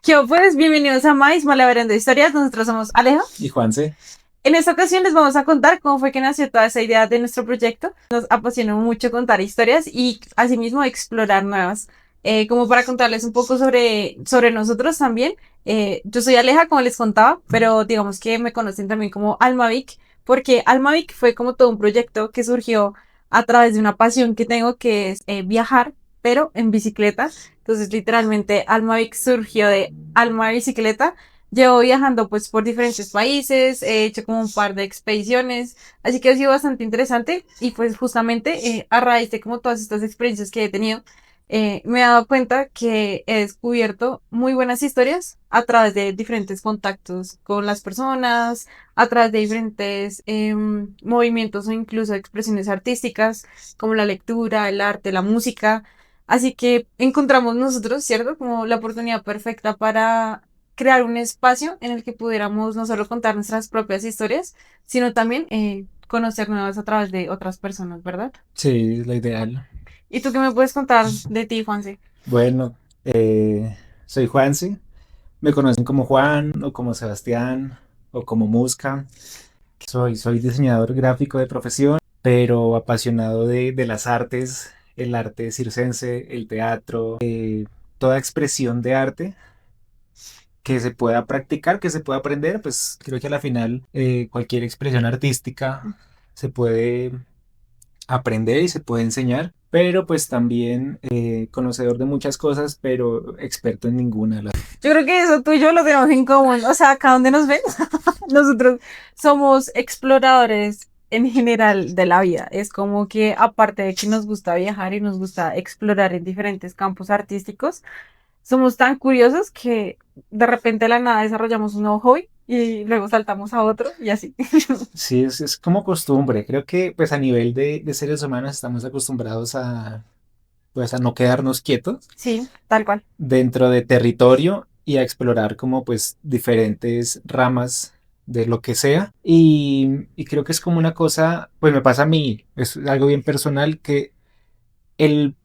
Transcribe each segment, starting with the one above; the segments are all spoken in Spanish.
Pues bienvenidos a Mais Malabarendo Historias. Nosotros somos Aleja. Y Juanse, En esta ocasión les vamos a contar cómo fue que nació toda esa idea de nuestro proyecto. Nos apasionó mucho contar historias y asimismo explorar nuevas. Como para contarles un poco sobre nosotros también. Yo soy Aleja, como les contaba, pero digamos que me conocen también como Almavic, porque Almavic fue como todo un proyecto que surgió a través de una pasión que tengo, que es viajar, pero en bicicleta. Entonces, literalmente, Almavic surgió de Alma Bicicleta. Llevo viajando pues por diferentes países, he hecho como un par de expediciones, así que ha sido bastante interesante y pues justamente a raíz de como todas estas experiencias que he tenido, me he dado cuenta que he descubierto muy buenas historias a través de diferentes contactos con las personas, a través de diferentes movimientos o incluso expresiones artísticas como la lectura, el arte, la música. Así que encontramos nosotros, ¿cierto? Como la oportunidad perfecta para crear un espacio en el que pudiéramos no solo contar nuestras propias historias, sino también conocer nuevas a través de otras personas, ¿verdad? sí, es la ideal. ¿Y tú qué me puedes contar de ti, Juanse? Bueno, soy Juanse. Me conocen como Juan o como Sebastián o como Musca. Soy diseñador gráfico de profesión, pero apasionado de las artes, el arte circense, el teatro, toda expresión de arte que se pueda practicar, que se pueda aprender, pues creo que a la final cualquier expresión artística se puede aprender y se puede enseñar, pero pues también conocedor de muchas cosas, pero experto en ninguna. Yo creo que eso tú y yo lo tenemos en común. O sea, acá donde nos ven, nosotros somos exploradores en general de la vida. Es como que aparte de que nos gusta viajar y nos gusta explorar en diferentes campos artísticos, somos tan curiosos que de repente de la nada desarrollamos un nuevo hobby y luego saltamos a otro y así. Sí, es como costumbre. Creo que pues a nivel de seres humanos estamos acostumbrados a pues a no quedarnos quietos Sí, tal cual. dentro de territorio y a explorar como pues diferentes ramas de lo que sea. Y creo que es como una cosa, pues me pasa a mí, es algo bien personal que el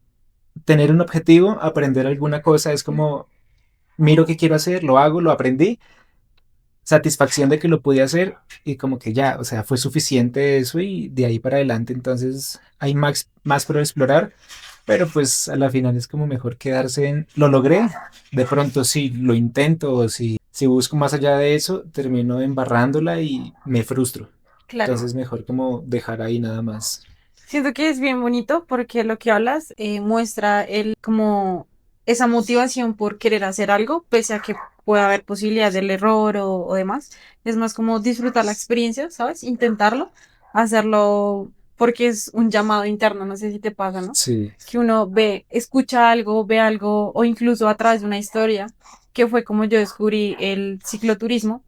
tener un objetivo, aprender alguna cosa, es como miro qué quiero hacer, lo hago, lo aprendí, satisfacción de que lo pude hacer y como que ya, o sea, fue suficiente eso y de ahí para adelante entonces hay más por explorar, pero pues a la final es como mejor quedarse en lo logré, de pronto si lo intento o si busco más allá de eso, termino embarrándola y me frustro. Claro. Entonces mejor como dejar ahí nada más. Siento que es bien bonito porque lo que hablas muestra como esa motivación por querer hacer algo, pese a que pueda haber posibilidad del error o demás. Es más como disfrutar la experiencia, ¿sabes? Intentarlo, hacerlo porque es un llamado interno, no sé si te pasa, ¿no? Sí, Que uno escucha algo, ve algo, o incluso a través de una historia, que fue como yo descubrí el cicloturismo,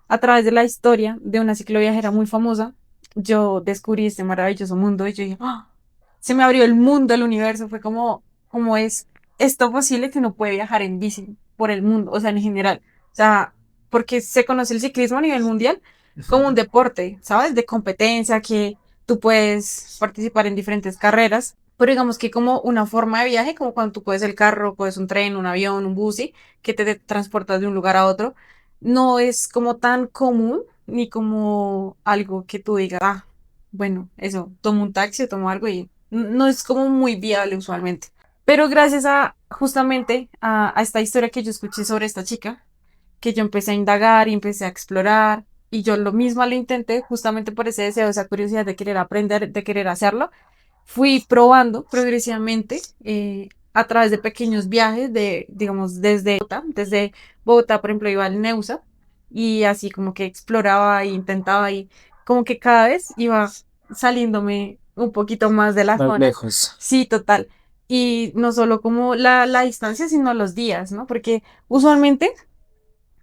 a través de la historia de una cicloviajera muy famosa yo descubrí este maravilloso mundo y yo dije, ¡ah! Se me abrió el mundo, el universo, fue como es esto posible que uno puede viajar en bici por el mundo, o sea, en general. O sea, porque se conoce el ciclismo a nivel mundial como un deporte, ¿sabes? De competencia, que tú puedes participar en diferentes carreras, pero digamos que como una forma de viaje, como cuando tú puedes el carro, puedes un tren, un avión, un bus, ¿sí? Que te transportas de un lugar a otro, no es como tan común ni como algo que tú digas, ah, bueno, eso, tomo un taxi o tomo algo y no es como muy viable usualmente. Pero gracias a justamente a esta historia que yo escuché sobre esta chica, que yo empecé a indagar y empecé a explorar y yo lo mismo lo intenté justamente por ese deseo, esa curiosidad de querer aprender, de querer hacerlo, fui probando progresivamente a través de pequeños viajes de, digamos, desde Bogotá, por ejemplo, iba al Neusa y así como que exploraba e intentaba y como que cada vez iba saliéndome un poquito más de la más zona. lejos. Sí, total. Y no solo como la distancia, sino los días, ¿no? Porque usualmente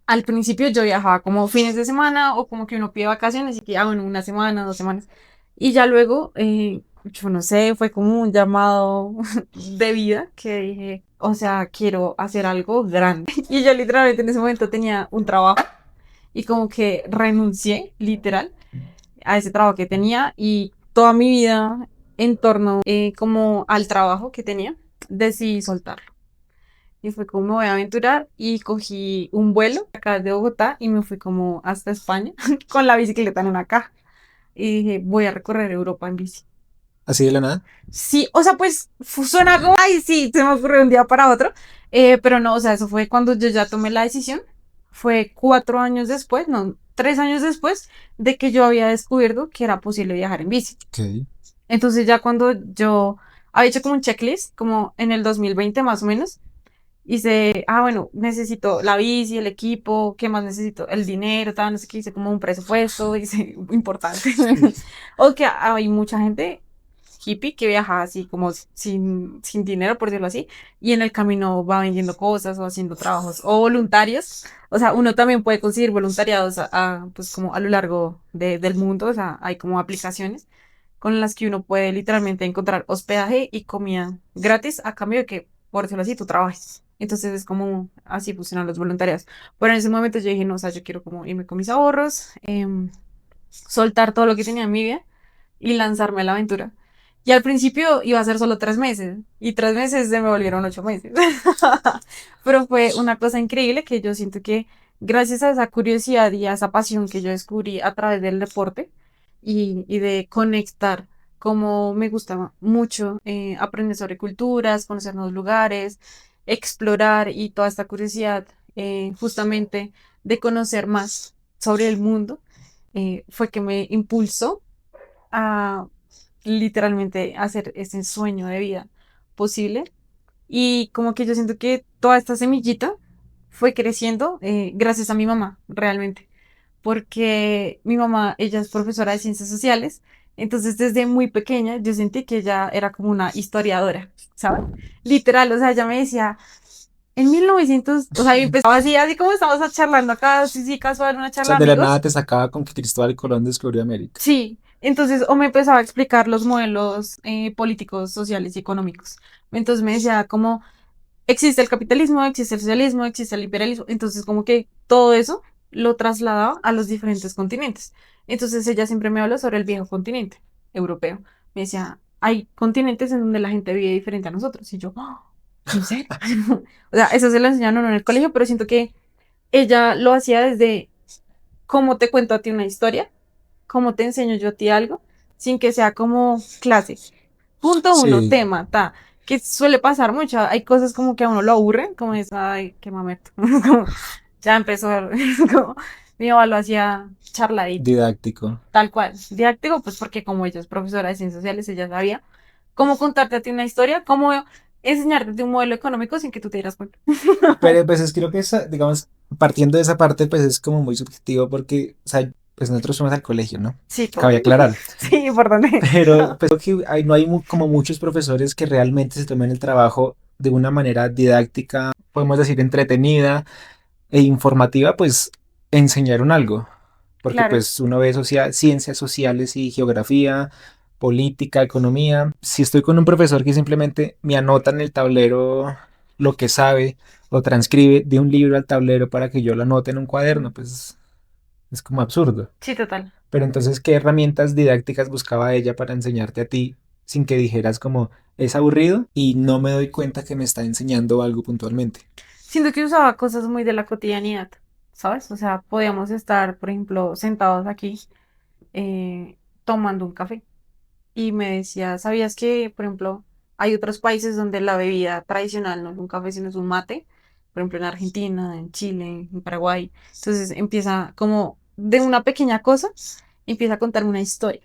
al principio yo viajaba como fines de semana o como que uno pide vacaciones y que, ah, bueno, una semana, 2 semanas. Y ya luego, yo no sé, fue como un llamado de vida que dije, o sea, quiero hacer algo grande. Y yo literalmente en ese momento tenía un trabajo y como que renuncié, literal, a ese trabajo que tenía y toda mi vida en torno como al trabajo que tenía, decidí soltarlo. y fue como me voy a aventurar y cogí un vuelo acá de Bogotá y me fui como hasta España con la bicicleta en una caja y dije, voy a recorrer Europa en bici. Así de la nada. Sí, o sea, pues suena como, ay, sí, se me ocurrió de un día para otro, pero no, o sea, eso fue cuando yo ya tomé la decisión, fue 4 años después, no, 3 años después de que yo había descubierto que era posible viajar en bici. Ok. Entonces ya cuando yo había hecho como un checklist, como en el 2020 más o menos, hice, bueno, necesito la bici, el equipo, ¿qué más necesito? El dinero, tal, no sé qué, hice como un presupuesto, hice importante. O que hay mucha gente hippie que viaja así como sin dinero, por decirlo así, y en el camino va vendiendo cosas o haciendo trabajos o voluntarios. O sea, uno también puede conseguir voluntariados pues como a lo largo del mundo, o sea, hay como aplicaciones con las que uno puede literalmente encontrar hospedaje y comida gratis a cambio de que, por decirlo así, tú trabajes. Entonces es como así funcionan los voluntariados. Pero en ese momento yo dije, no, o sea, yo quiero como irme con mis ahorros, soltar todo lo que tenía en mi vida y lanzarme a la aventura. Y al principio iba a ser solo 3 meses y 3 meses se me volvieron 8 meses. Pero fue una cosa increíble que yo siento que gracias a esa curiosidad y a esa pasión que yo descubrí a través del deporte y de conectar, como me gustaba mucho aprender sobre culturas, conocer nuevos lugares, explorar y toda esta curiosidad justamente de conocer más sobre el mundo, fue que me impulsó a literalmente hacer ese sueño de vida posible. Y como que yo siento que toda esta semillita fue creciendo gracias a mi mamá, realmente. Porque mi mamá, ella es profesora de ciencias sociales, entonces desde muy pequeña yo sentí que ella era como una historiadora, ¿sabes? Literal, o sea, ella me decía, en 1900, o sea, y empezaba así, así como estamos charlando acá, sí, sí, casual, una O sea, charla de de la nada amigos. te sacaba con que Cristóbal Colón descubrió América. Sí, entonces, o me empezaba a explicar los modelos políticos, sociales y económicos. Entonces me decía como, existe el capitalismo, existe el socialismo, existe el liberalismo. Entonces, como que todo eso lo trasladaba a los diferentes continentes. Entonces, ella siempre me habló sobre el viejo continente europeo. Me decía, hay continentes en donde la gente vive diferente a nosotros. Y yo, ¿en serio? O sea, eso se lo enseñaron a uno en el colegio, pero siento que ella lo hacía desde cómo te cuento a ti una historia, cómo te enseño yo a ti algo, sin que sea como clase. Punto uno, Sí, tema, ta. Que suele pasar mucho. Hay cosas como que a uno lo aburren, como es, ay, qué mamerto. Como, ya empezó, como, mi abuelo hacía charladito, didáctico. tal cual. Didáctico, pues porque como ella es profesora de ciencias sociales, ella sabía cómo contarte a ti una historia, cómo enseñarte de un modelo económico sin que tú te dieras cuenta. Pero pues creo que esa, digamos, partiendo de esa parte, pues es como muy subjetivo porque, o sea, pues nosotros fuimos al colegio, ¿no? Sí, todo. Cabe aclarar. Sí, importante. Pero pues creo que no hay como muchos profesores que realmente se tomen el trabajo de una manera didáctica, podemos decir entretenida e informativa, pues enseñaron algo. Porque Claro. pues uno ve ciencias sociales y geografía, política, economía. Si estoy con un profesor que simplemente me anota en el tablero lo que sabe o transcribe de un libro al tablero para que yo lo anote en un cuaderno, pues es como absurdo. Sí, total. Pero entonces, ¿qué herramientas didácticas buscaba ella para enseñarte a ti sin que dijeras como es aburrido y no me doy cuenta que me está enseñando algo puntualmente? Siento que usaba cosas muy de la cotidianidad, ¿sabes? O sea, podíamos estar, por ejemplo, sentados aquí tomando un café y me decía, ¿sabías que, por ejemplo, hay otros países donde la bebida tradicional no es un café, sino es un mate? Por ejemplo, en Argentina, en Chile, en Paraguay. Entonces empieza como de una pequeña cosa, empieza a contarme una historia.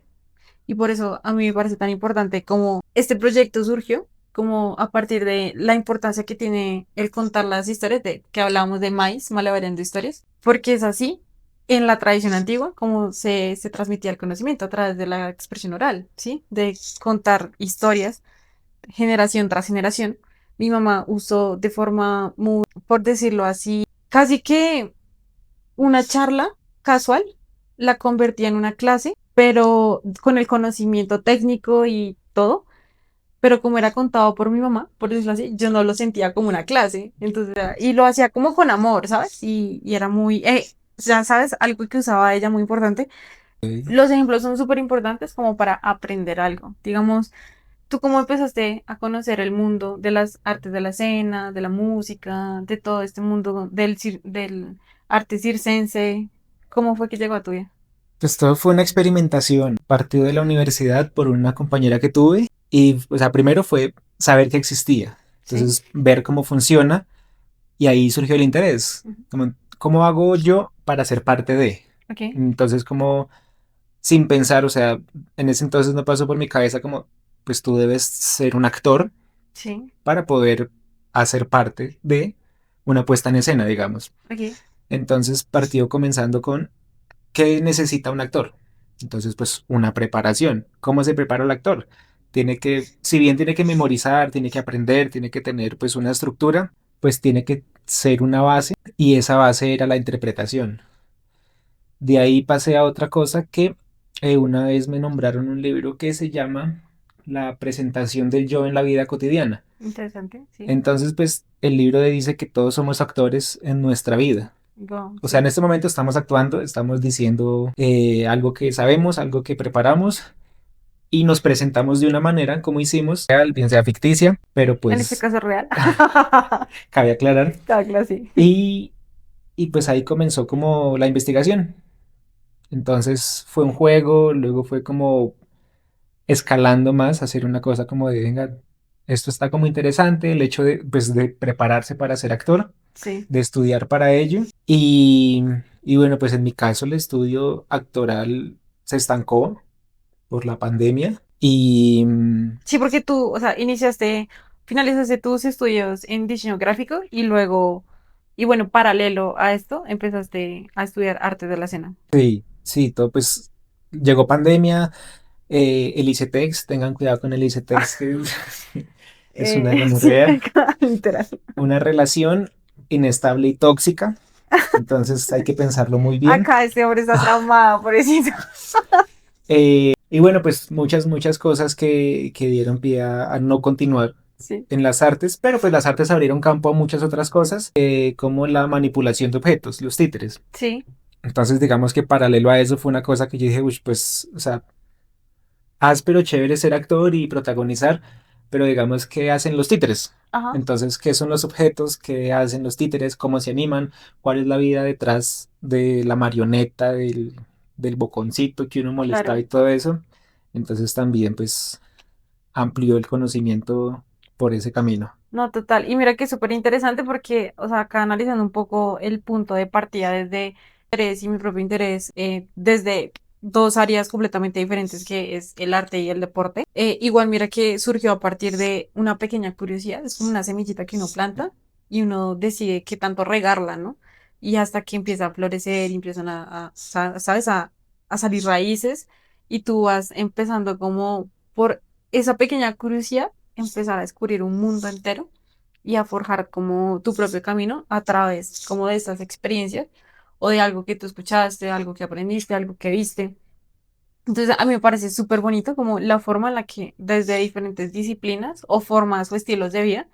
Y por eso a mí me parece tan importante como este proyecto surgió, como a partir de la importancia que tiene el contar las historias de que hablábamos de maíz, malabareando historias, porque es así en la tradición antigua como se transmitía el conocimiento a través de la expresión oral, ¿sí? De contar historias generación tras generación. Mi mamá usó de forma muy, por decirlo así, casi que una charla casual, la convertía en una clase, pero con el conocimiento técnico y todo. Pero como era contado por mi mamá, por decirlo así, yo no lo sentía como una clase. Entonces, y lo hacía como con amor, ¿sabes? Y era muy, ya sabes, algo que usaba ella muy importante. Ok. Los ejemplos son súper importantes como para aprender algo. Digamos, ¿Tú cómo empezaste a conocer el mundo de las artes de la escena, de la música, de todo este mundo del arte circense? ¿Cómo fue que llegó a tu vida? Pues todo fue una experimentación. Partió de la universidad por una compañera que tuve y, o sea, primero fue saber que existía. ¿Sí? Entonces, ver cómo funciona y ahí surgió el interés. Ujú. Como, ¿cómo hago yo para ser parte de? Ok, Entonces, como sin pensar, o sea, en ese entonces no pasó por mi cabeza como, pues tú debes ser un actor sí, para poder hacer parte de una puesta en escena, digamos. ok, Entonces partió comenzando con ¿qué necesita un actor? Entonces, pues una preparación. ¿Cómo se prepara el actor? Tiene que, si bien tiene que memorizar, tiene que aprender, tiene que tener pues una estructura, pues tiene que ser una base y esa base era la interpretación. De ahí pasé a otra cosa que una vez me nombraron un libro que se llama La presentación del yo en la vida cotidiana. interesante, sí. Entonces, pues el libro dice que todos somos actores en nuestra vida. Go, O sea, en sí. este momento estamos actuando, estamos diciendo algo que sabemos, algo que preparamos y nos presentamos de una manera como hicimos, real, bien sea ficticia, pero En este pues caso real. cabe aclarar. Claro, sí. Y, y pues ahí comenzó como la investigación. Entonces fue un juego, luego fue como escalando más, hacer una cosa como de, venga, esto está como interesante, el hecho de, pues, de prepararse para ser actor, Sí. de estudiar para ello. Y bueno, pues en mi caso el estudio actoral se estancó por la pandemia y Sí, porque tú, o sea, finalizaste tus estudios en diseño gráfico y luego, y bueno, paralelo a esto, empezaste a estudiar arte de la escena. sí, sí, todo pues llegó pandemia, el ICETEX, tengan cuidado con el ICETEX, que es una Sí, gonorrea, literal. una relación inestable y tóxica. Entonces hay que pensarlo muy bien. Acá este hombre está traumado, pobrecito. Y bueno, pues muchas cosas que dieron pie a no continuar Sí, en las artes, pero pues las artes abrieron campo a muchas otras cosas, como la manipulación de objetos, los títeres. sí, Entonces digamos que paralelo a eso fue una cosa que yo dije, uy, pues, o sea, áspero, chévere ser actor y protagonizar, pero digamos, ¿qué hacen los títeres? ajá, Entonces, ¿qué son los objetos? ¿Qué hacen los títeres? ¿Cómo se animan? ¿Cuál es la vida detrás de la marioneta, del boconcito que uno molestaba claro. y todo eso? Entonces también pues amplió el conocimiento por ese camino. No, total. Y mira que es súper interesante porque, o sea, acá analizando un poco el punto de partida desde interés y mi propio interés, desde dos áreas completamente diferentes que es el arte y el deporte. Igual mira que surgió a partir de una pequeña curiosidad, es como una semillita que uno planta y uno decide qué tanto regarla, ¿no? Y hasta que empieza a florecer, y empiezan ¿sabes? A salir raíces y tú vas empezando como por esa pequeña curiosidad empezar a descubrir un mundo entero y a forjar como tu propio camino a través como de estas experiencias o de algo que tú escuchaste, algo que aprendiste, algo que viste. Entonces a mí me parece súper bonito como la forma en la que desde diferentes disciplinas o formas o estilos de vida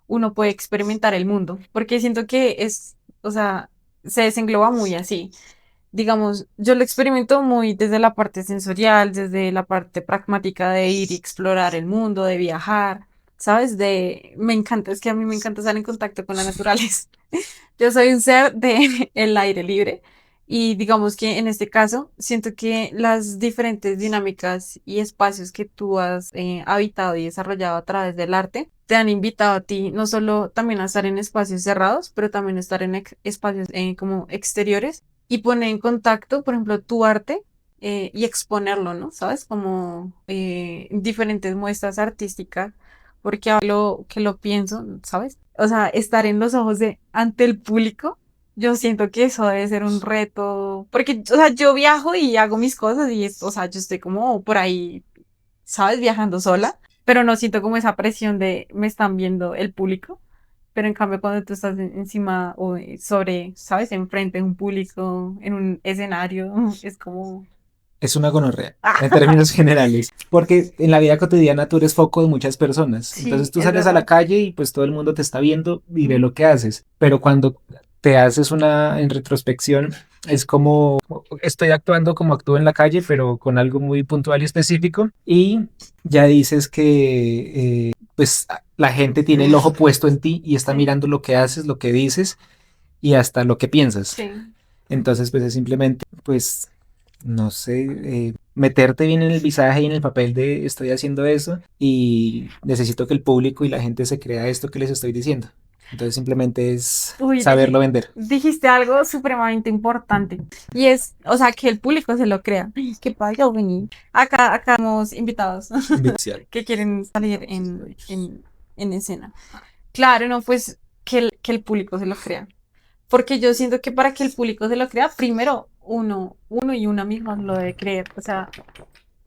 uno puede experimentar el mundo, porque siento que es, o sea, se desengloba muy así. Digamos, yo lo experimento muy desde la parte sensorial, desde la parte pragmática de ir y explorar el mundo, de viajar, ¿sabes? Me encanta, es que a mí me encanta estar en contacto con la naturaleza. Yo soy un ser de el aire libre y digamos que en este caso siento que las diferentes dinámicas y espacios que tú has habitado y desarrollado a través del arte te han invitado a ti no solo también a estar en espacios cerrados, pero también a estar en espacios como exteriores y poner en contacto, por ejemplo, tu arte y exponerlo, ¿no? ¿Sabes? Como diferentes muestras artísticas, porque ahora que lo pienso, ¿sabes? O sea, estar en los ojos de ante el público, yo siento que eso debe ser un reto, porque, o sea, yo viajo y hago mis cosas y, o sea, yo estoy como por ahí, ¿sabes? Viajando sola, pero no siento como esa presión de me están viendo el público. Pero en cambio, cuando tú estás encima o sobre, ¿sabes? Enfrente de un público, en un escenario, es como... Es una gonorrea, en términos generales, porque en la vida cotidiana tú eres foco de muchas personas. Sí, Entonces tú es sales a la verdad. calle y pues todo el mundo te está viendo y ve Ujú. lo que haces. Pero cuando te haces una en retrospección, es como estoy actuando como actúo en la calle, pero con algo muy puntual y específico. Y ya dices que pues la gente tiene el ojo puesto en ti y está Sí, mirando lo que haces, lo que dices y hasta lo que piensas. sí. Entonces, pues es simplemente, pues, no sé, meterte bien en el visaje y en el papel de estoy haciendo eso y necesito que el público y la gente se crea esto que les estoy diciendo. Entonces, simplemente es Uy, saberlo vender. dijiste algo supremamente importante y es, o sea, que el público se lo crea. Ay, qué padre, vení. Acá hemos invitados Inicial. que quieren salir en escena. Claro, no, pues que el público se lo crea. Porque yo siento que para que el público se lo crea, primero uno y una misma lo debe creer. O sea,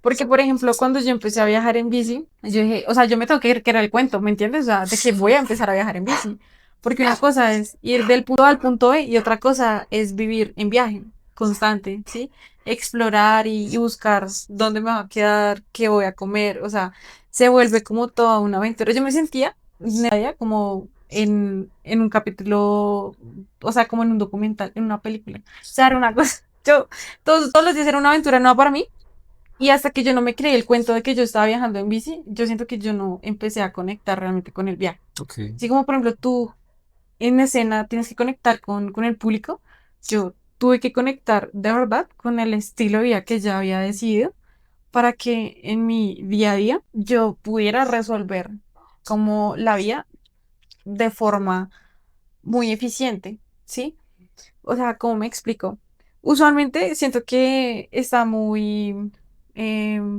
porque por ejemplo, cuando yo empecé a viajar en bici, yo dije, o sea, yo me tengo que creer el cuento, ¿me entiendes? O sea, de que voy a empezar a viajar en bici. Porque una cosa es ir del punto A al punto B y otra cosa es vivir en viaje constante, ¿sí? Explorar y buscar dónde me va a quedar, qué voy a comer, o sea, se vuelve como toda una aventura. Yo me sentía como en un capítulo, o sea, como en un documental, en una película. O sea, era una cosa, yo, todos los días era una aventura nueva para mí y hasta que yo no me creí el cuento de que yo estaba viajando en bici, yo siento que yo no empecé a conectar realmente con el viaje. Ok. Así como, por ejemplo, tú en escena tienes que conectar con el público, yo tuve que conectar de verdad con el estilo de vida que ya había decidido para que en mi día a día yo pudiera resolver como la vida de forma muy eficiente, ¿sí? O sea, ¿cómo me explico? Usualmente siento que está muy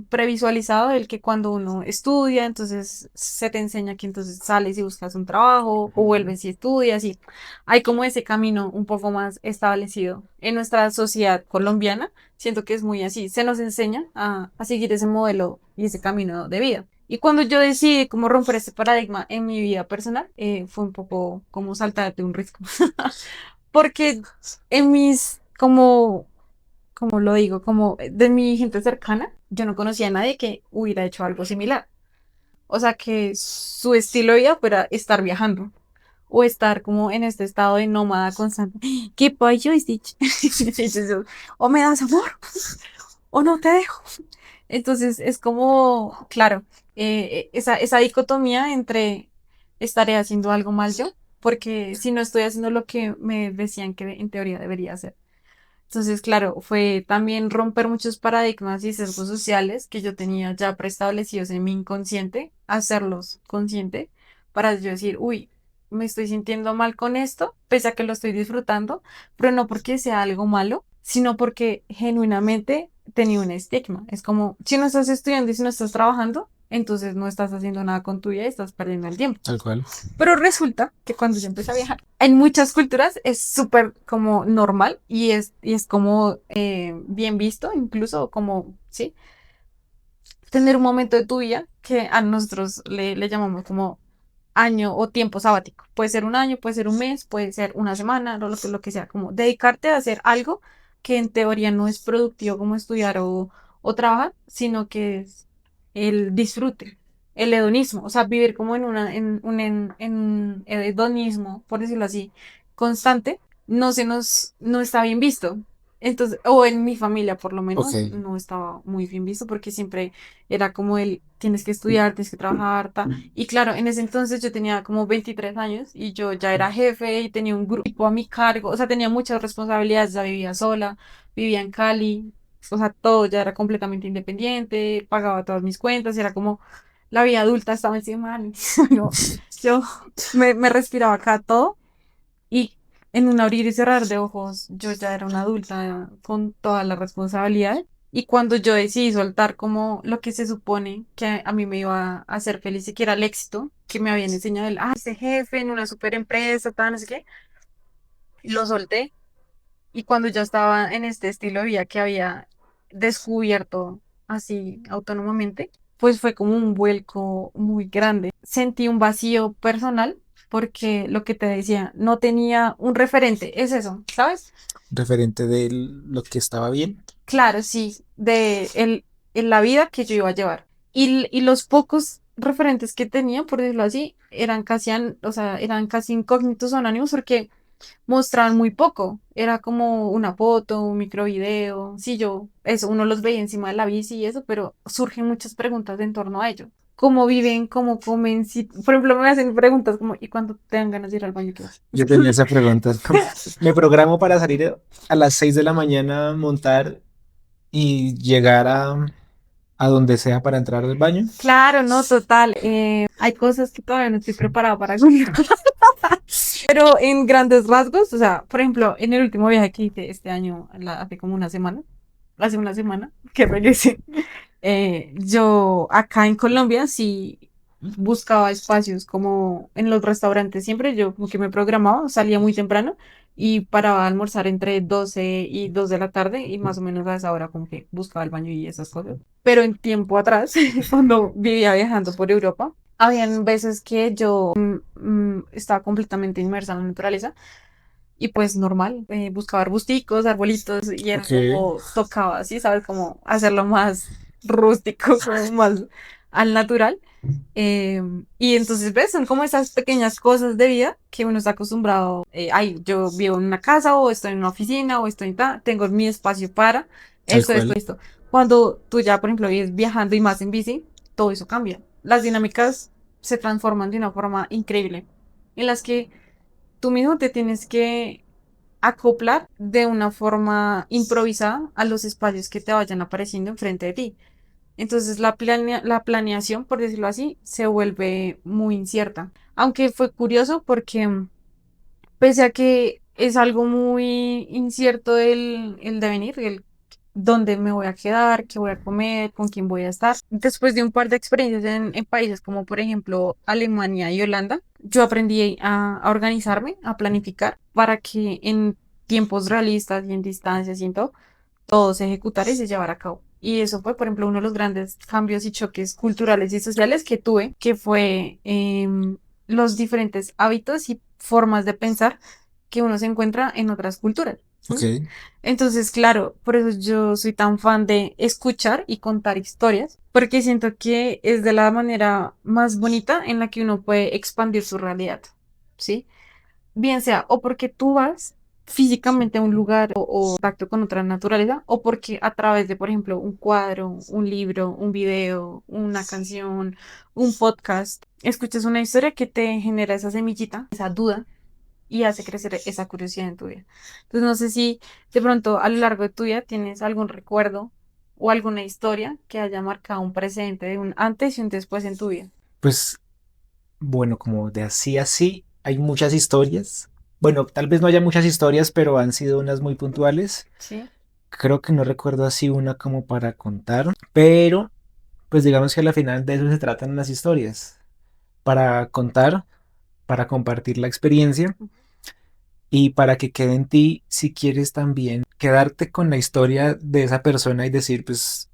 previsualizado el que cuando uno estudia, entonces se te enseña que entonces sales y buscas un trabajo o vuelves y estudias y hay como ese camino un poco más establecido. En nuestra sociedad colombiana, siento que es muy así, se nos enseña a seguir ese modelo y ese camino de vida. Y cuando yo decidí como romper ese paradigma en mi vida personal, fue un poco como saltarte un risco. Porque en mis, como lo digo, como de mi gente cercana, yo no conocía a nadie que hubiera hecho algo similar. O sea, que su estilo de vida fuera estar viajando o estar como en este estado de nómada constante. ¿Qué pollo es dicho? O me das amor o no te dejo. Entonces es como, claro, esa dicotomía entre estaré haciendo algo mal yo, porque si no estoy haciendo lo que me decían que en teoría debería hacer. Entonces, claro, fue también romper muchos paradigmas y sesgos sociales que yo tenía ya preestablecidos en mi inconsciente, hacerlos consciente para yo decir, uy, me estoy sintiendo mal con esto, pese a que lo estoy disfrutando, pero no porque sea algo malo, sino porque genuinamente tenía un estigma. Es como, si no estás estudiando y si no estás trabajando, entonces no estás haciendo nada con tu vida y estás perdiendo el tiempo. Tal cual. Pero resulta que cuando yo empecé a viajar, en muchas culturas es súper como normal y es como bien visto, incluso como, ¿sí? Tener un momento de tu vida que a nosotros le llamamos como año o tiempo sabático. Puede ser un año, puede ser un mes, puede ser una semana, lo que sea, como dedicarte a hacer algo que en teoría no es productivo como estudiar o trabajar, sino que es el disfrute, el hedonismo, o sea, vivir como en un hedonismo, por decirlo así, constante, no está bien visto. Entonces, o en mi familia por lo Ok. menos, no estaba muy bien visto porque siempre era como el, tienes que estudiar, tienes que trabajar, ta. Y claro, en ese entonces yo tenía como 23 años y yo ya era jefe y tenía un grupo a mi cargo, o sea, tenía muchas responsabilidades, ya vivía sola, vivía en Cali, o sea, todo ya era completamente independiente, pagaba todas mis cuentas, y era como la vida adulta estaba encima de mí. yo, yo me respiraba acá todo y en un abrir y cerrar de ojos yo ya era una adulta con toda la responsabilidad. Y cuando yo decidí soltar como lo que se supone que a mí me iba a hacer feliz y que era el éxito, que me habían enseñado el, ese jefe en una super empresa, tal, no sé qué, lo solté. Y cuando ya estaba en este estilo de vida que había descubierto así autónomamente, pues fue como un vuelco muy grande. Sentí un vacío personal porque lo que te decía, no tenía un referente, es eso, ¿sabes? Referente de lo que estaba bien. Claro, sí, en la vida que yo iba a llevar. Y los pocos referentes que tenía, por decirlo así, eran casi, o sea, eran casi incógnitos o anónimos porque mostraban muy poco. Era como una foto, un microvideo. Sí, eso, uno los veía encima de la bici y eso, pero surgen muchas preguntas en torno a ello. ¿Cómo viven? ¿Cómo comen? Si, por ejemplo, me hacen preguntas como, ¿y cuando te dan ganas de ir al baño, qué haces? Yo tenía esa pregunta. Me programo para salir a las 6 de la mañana, montar y llegar a donde sea para entrar al baño. Claro, no, total. Hay cosas que todavía no estoy preparada para contar. Pero en grandes rasgos, o sea, por ejemplo, en el último viaje que hice este año, hace como hace una semana que regresé, yo acá en Colombia sí buscaba espacios como en los restaurantes siempre, yo como que me programaba, salía muy temprano y paraba a almorzar entre 12 y 2 de la tarde y más o menos a esa hora como que buscaba el baño y esas cosas. Pero en tiempo atrás, cuando vivía viajando por Europa, habían veces que yo estaba completamente inmersa en la naturaleza y pues normal, buscaba arbusticos, arbolitos y era Ok. como tocaba así, ¿sabes? Como hacerlo más rústico, como más al natural. Y entonces, ¿ves? Son como esas pequeñas cosas de vida que uno está acostumbrado. Ay, yo vivo en una casa o estoy en una oficina o estoy en tengo mi espacio para Tal esto, cual. esto. Cuando tú ya, por ejemplo, vives viajando y más en bici, todo eso cambia. Las dinámicas se transforman de una forma increíble, en las que tú mismo te tienes que acoplar de una forma improvisada a los espacios que te vayan apareciendo enfrente de ti. Entonces la planeación, por decirlo así, se vuelve muy incierta. Aunque fue curioso porque pese a que es algo muy incierto el devenir, el dónde me voy a quedar, qué voy a comer, con quién voy a estar. Después de un par de experiencias en países como por ejemplo Alemania y Holanda, yo aprendí a organizarme, a planificar para que en tiempos realistas y en distancias y en todo se ejecutara y se llevara a cabo. Y eso fue, por ejemplo, uno de los grandes cambios y choques culturales y sociales que tuve, que fue los diferentes hábitos y formas de pensar que uno se encuentra en otras culturas. Ok. ¿Sí? Entonces, claro, por eso yo soy tan fan de escuchar y contar historias, porque siento que es de la manera más bonita en la que uno puede expandir su realidad, ¿sí? Bien sea o porque tú vas físicamente a un lugar o contacto con otra naturaleza, o porque a través de, por ejemplo, un cuadro, un libro, un video, una canción, un podcast, escuchas una historia que te genera esa semillita, esa duda y hace crecer esa curiosidad en tu vida. Entonces, no sé si de pronto a lo largo de tu vida tienes algún recuerdo o alguna historia que haya marcado un precedente de un antes y un después en tu vida. Pues bueno, como de así a así, hay muchas historias. Bueno, tal vez no haya muchas historias, pero han sido unas muy puntuales. ¿Sí? Creo que no recuerdo así una como para contar, pero pues digamos que a la final de eso se tratan las historias, para contar, para compartir la experiencia y para que quede en ti si quieres también quedarte con la historia de esa persona y decir, pues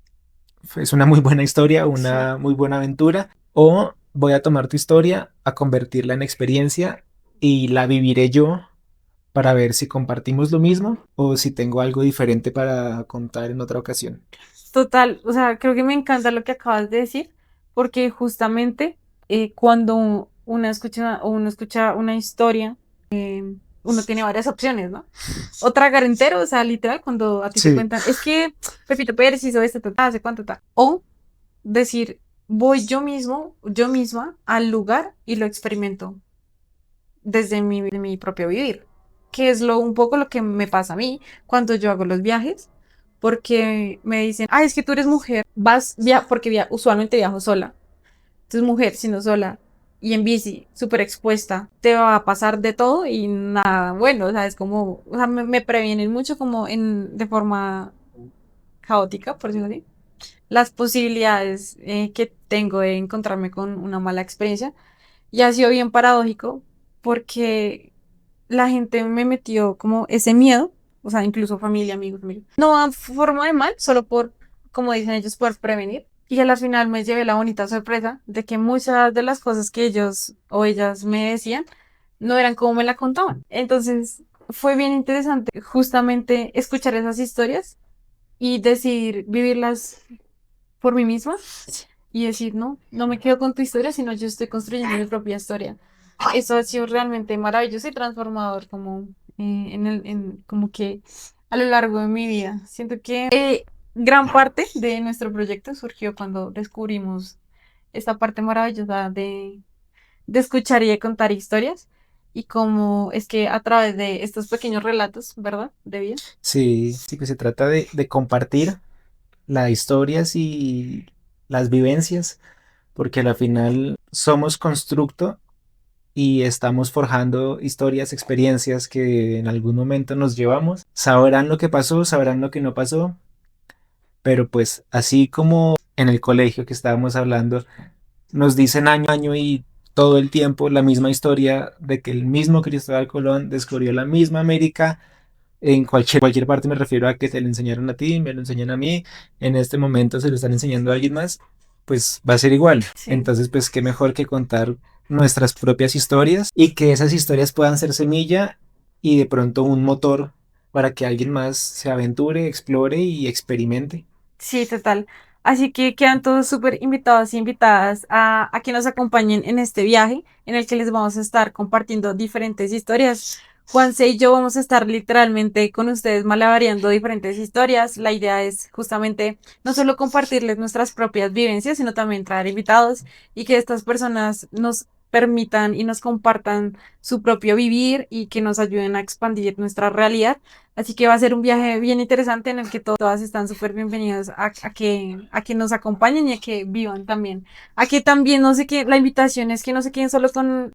es una muy buena historia, Sí. una muy buena aventura, o voy a tomar tu historia, a convertirla en experiencia y la viviré yo para ver si compartimos lo mismo o si tengo algo diferente para contar en otra ocasión. Total, o sea, creo que me encanta lo que acabas de decir, porque justamente cuando uno escucha una historia, uno tiene varias opciones, ¿no? O tragar entero, o sea, literal, cuando a ti te Sí, cuentan, es que Pepito Pérez hizo esto, hace cuánto, tal. O decir, voy yo mismo, yo misma, al lugar y lo experimento desde mi propio vivir, que es un poco lo que me pasa a mí cuando yo hago los viajes, porque me dicen, ay, es que tú eres mujer, porque usualmente viajo sola, entonces mujer siendo sola y en bici, súper expuesta, te va a pasar de todo y nada bueno, o sea, es como, o sea, me previenen mucho como de forma caótica, por decirlo así, las posibilidades que tengo de encontrarme con una mala experiencia. Y ha sido bien paradójico porque la gente me metió como ese miedo, o sea, incluso familia, amigos, no a forma de mal, solo por, como dicen ellos, por prevenir. Y a la final me llevé la bonita sorpresa de que muchas de las cosas que ellos o ellas me decían no eran como me la contaban. Entonces fue bien interesante justamente escuchar esas historias y decidir vivirlas por mí misma y decir, no, no me quedo con tu historia, sino yo estoy construyendo mi propia historia. Eso ha sido realmente maravilloso y transformador como como que a lo largo de mi vida. Siento que gran parte de nuestro proyecto surgió cuando descubrimos esta parte maravillosa de escuchar y de contar historias y cómo es que a través de estos pequeños relatos, ¿verdad? De vida. Sí, sí que se trata de compartir las historias y las vivencias, porque al final somos constructo y estamos forjando historias, experiencias que en algún momento nos llevamos. Sabrán lo que pasó, sabrán lo que no pasó, pero pues así como en el colegio que estábamos hablando, nos dicen año a año y todo el tiempo la misma historia de que el mismo Cristóbal Colón descubrió la misma América. En cualquier parte me refiero a que te lo enseñaron a ti, me lo enseñan a mí, en este momento se lo están enseñando a alguien más, pues va a ser igual. Sí. Entonces, pues qué mejor que contar nuestras propias historias y que esas historias puedan ser semilla y de pronto un motor para que alguien más se aventure, explore y experimente. Sí, total. Así que quedan todos súper invitados y invitadas a que nos acompañen en este viaje en el que les vamos a estar compartiendo diferentes historias. Juanse y yo vamos a estar literalmente con ustedes malabareando diferentes historias. La idea es justamente no solo compartirles nuestras propias vivencias, sino también traer invitados y que estas personas nos permitan y nos compartan su propio vivir y que nos ayuden a expandir nuestra realidad. Así que va a ser un viaje bien interesante en el que todas están súper bienvenidas a que nos acompañen y a que vivan también. A que también no sé qué, la invitación es que no se queden solo con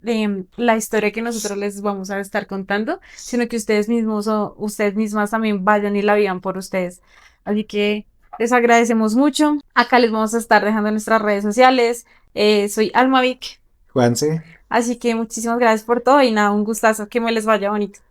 la historia que nosotros les vamos a estar contando, sino que ustedes mismos o ustedes mismas también vayan y la vivan por ustedes. Así que les agradecemos mucho. Acá les vamos a estar dejando nuestras redes sociales. Soy Almavic. Juanse, Así que muchísimas gracias por todo y nada, un gustazo, que me les vaya bonito.